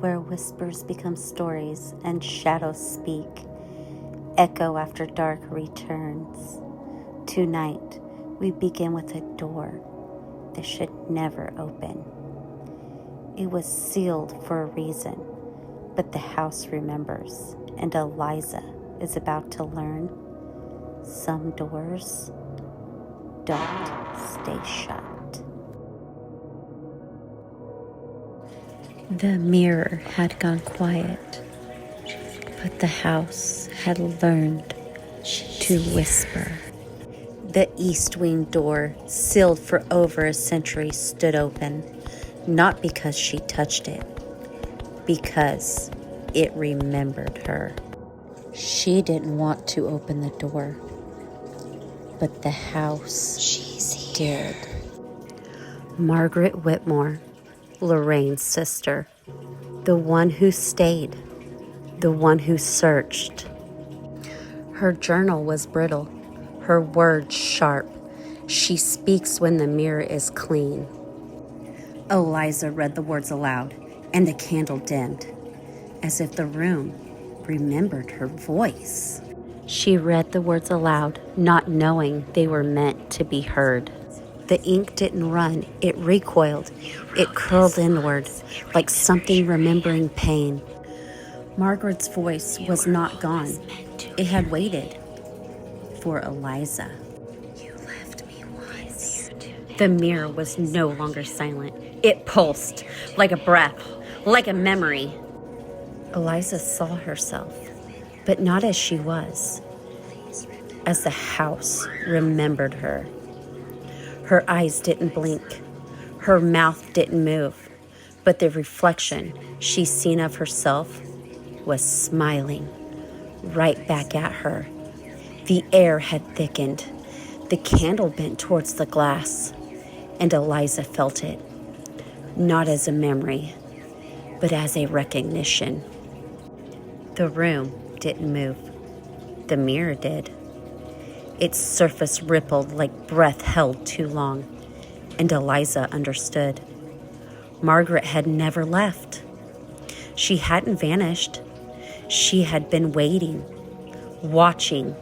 where whispers become stories and shadows speak. Echo after dark returns. Tonight, we begin with a door that should never open. It was sealed for a reason, but the house remembers, and Eliza is about to learn some doors don't stay shut. The mirror had gone quiet, but the house had learned to whisper. The east wing door, sealed for over a century, stood open, not because she touched it, because it remembered her. She didn't want to open the door, but the house did. Margaret Whitmore, Lorraine's sister, the one who stayed, the one who searched. Her journal was brittle, her words sharp. She speaks when the mirror is clean. Eliza read the words aloud, and the candle dimmed, as if the room remembered her voice. She read the words aloud, not knowing they were meant to be heard. The ink didn't run, it recoiled. It curled inward, like something remembering pain. Margaret's voice was not gone. It had waited for Eliza. You left me once. The mirror was no longer silent. It pulsed, like a breath, like a memory. Eliza saw herself, but not as she was, as the house remembered her. Her eyes didn't blink. Her mouth didn't move. But the reflection she seen of herself was smiling right back at her. The air had thickened. The candle bent towards the glass, and Eliza felt it, not as a memory, but as a recognition. The room didn't move. The mirror did. Its surface rippled like breath held too long, and Eliza understood. Margaret had never left. She hadn't vanished. She had been waiting, watching,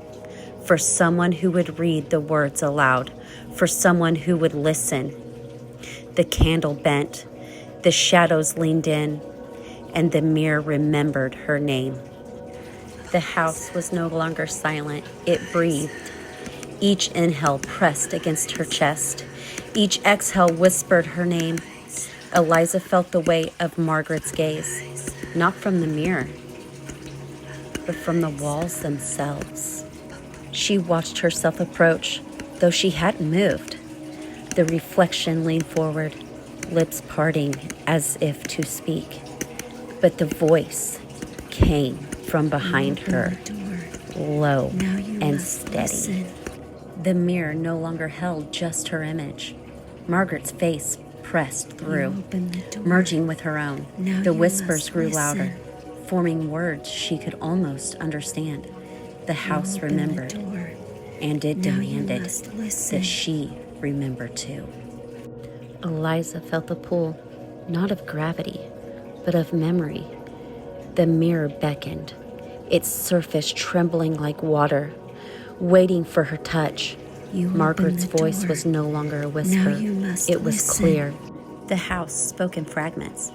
for someone who would read the words aloud, for someone who would listen. The candle bent, the shadows leaned in, and the mirror remembered her name. The house was no longer silent. It breathed. Each inhale pressed against her chest. Each exhale whispered her name. Eliza felt the weight of Margaret's gaze, not from the mirror, but from the walls themselves. She watched herself approach, though she hadn't moved. The reflection leaned forward, lips parting as if to speak. But the voice came from behind her, low and steady. The mirror no longer held just her image. Margaret's face pressed through, merging with her own. The whispers grew louder, forming words she could almost understand. The house remembered, and it demanded that she remember too. Eliza felt the pull, not of gravity, but of memory. The mirror beckoned, its surface trembling like water, waiting for her touch. Margaret's voice was no longer a whisper. It was clear. The house spoke in fragments.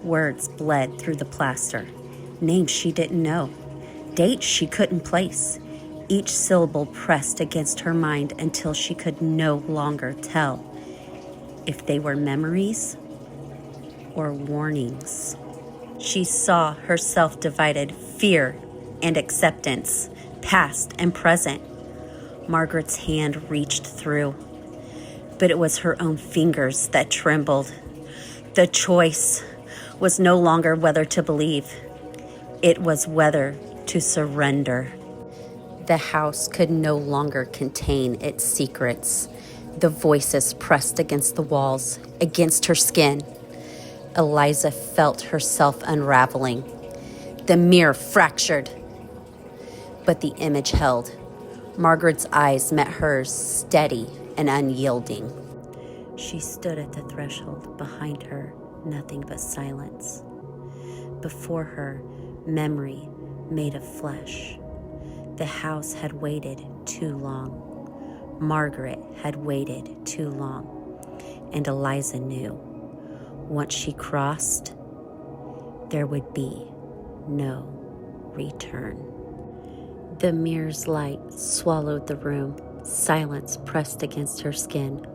Words bled through the plaster. Names she didn't know. Dates she couldn't place. Each syllable pressed against her mind until she could no longer tell if they were memories or warnings. She saw herself divided, fear and acceptance, past and present. Margaret's hand reached through, but it was her own fingers that trembled. The choice was no longer whether to believe. It was whether to surrender. The house could no longer contain its secrets. The voices pressed against the walls, against her skin. Eliza felt herself unraveling. The mirror fractured, but the image held. Margaret's eyes met hers, steady and unyielding. She stood at the threshold. Behind her, nothing but silence. before her, memory made of flesh. The house had waited too long. Margaret had waited too long. And Eliza knew, once she crossed, there would be no return. The mirror's light swallowed the room. Silence pressed against her skin.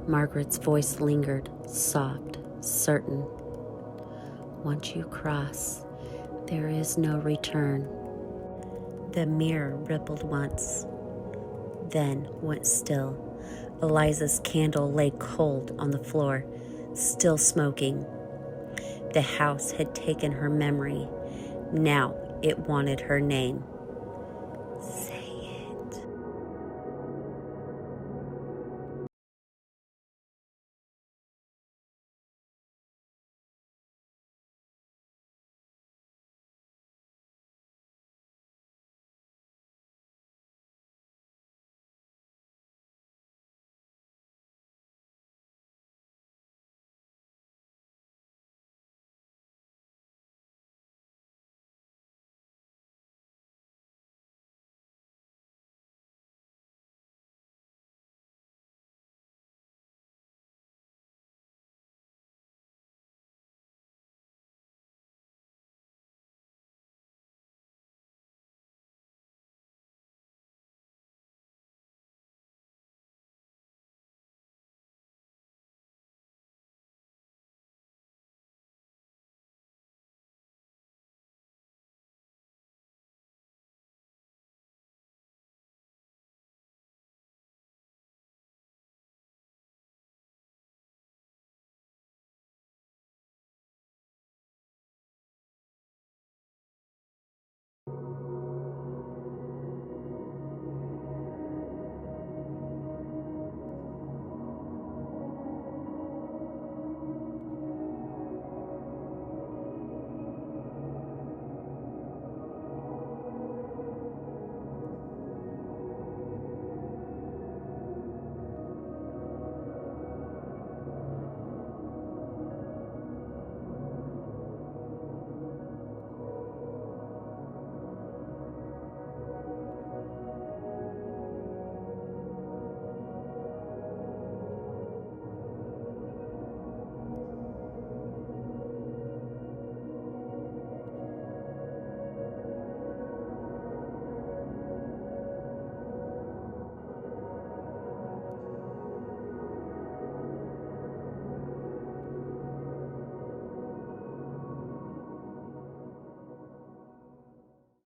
Margaret's voice lingered, soft, certain. Once you cross, there is no return. The mirror rippled once, then went still. Eliza's candle lay cold on the floor, still smoking. The house had taken her memory. Now it wanted her name.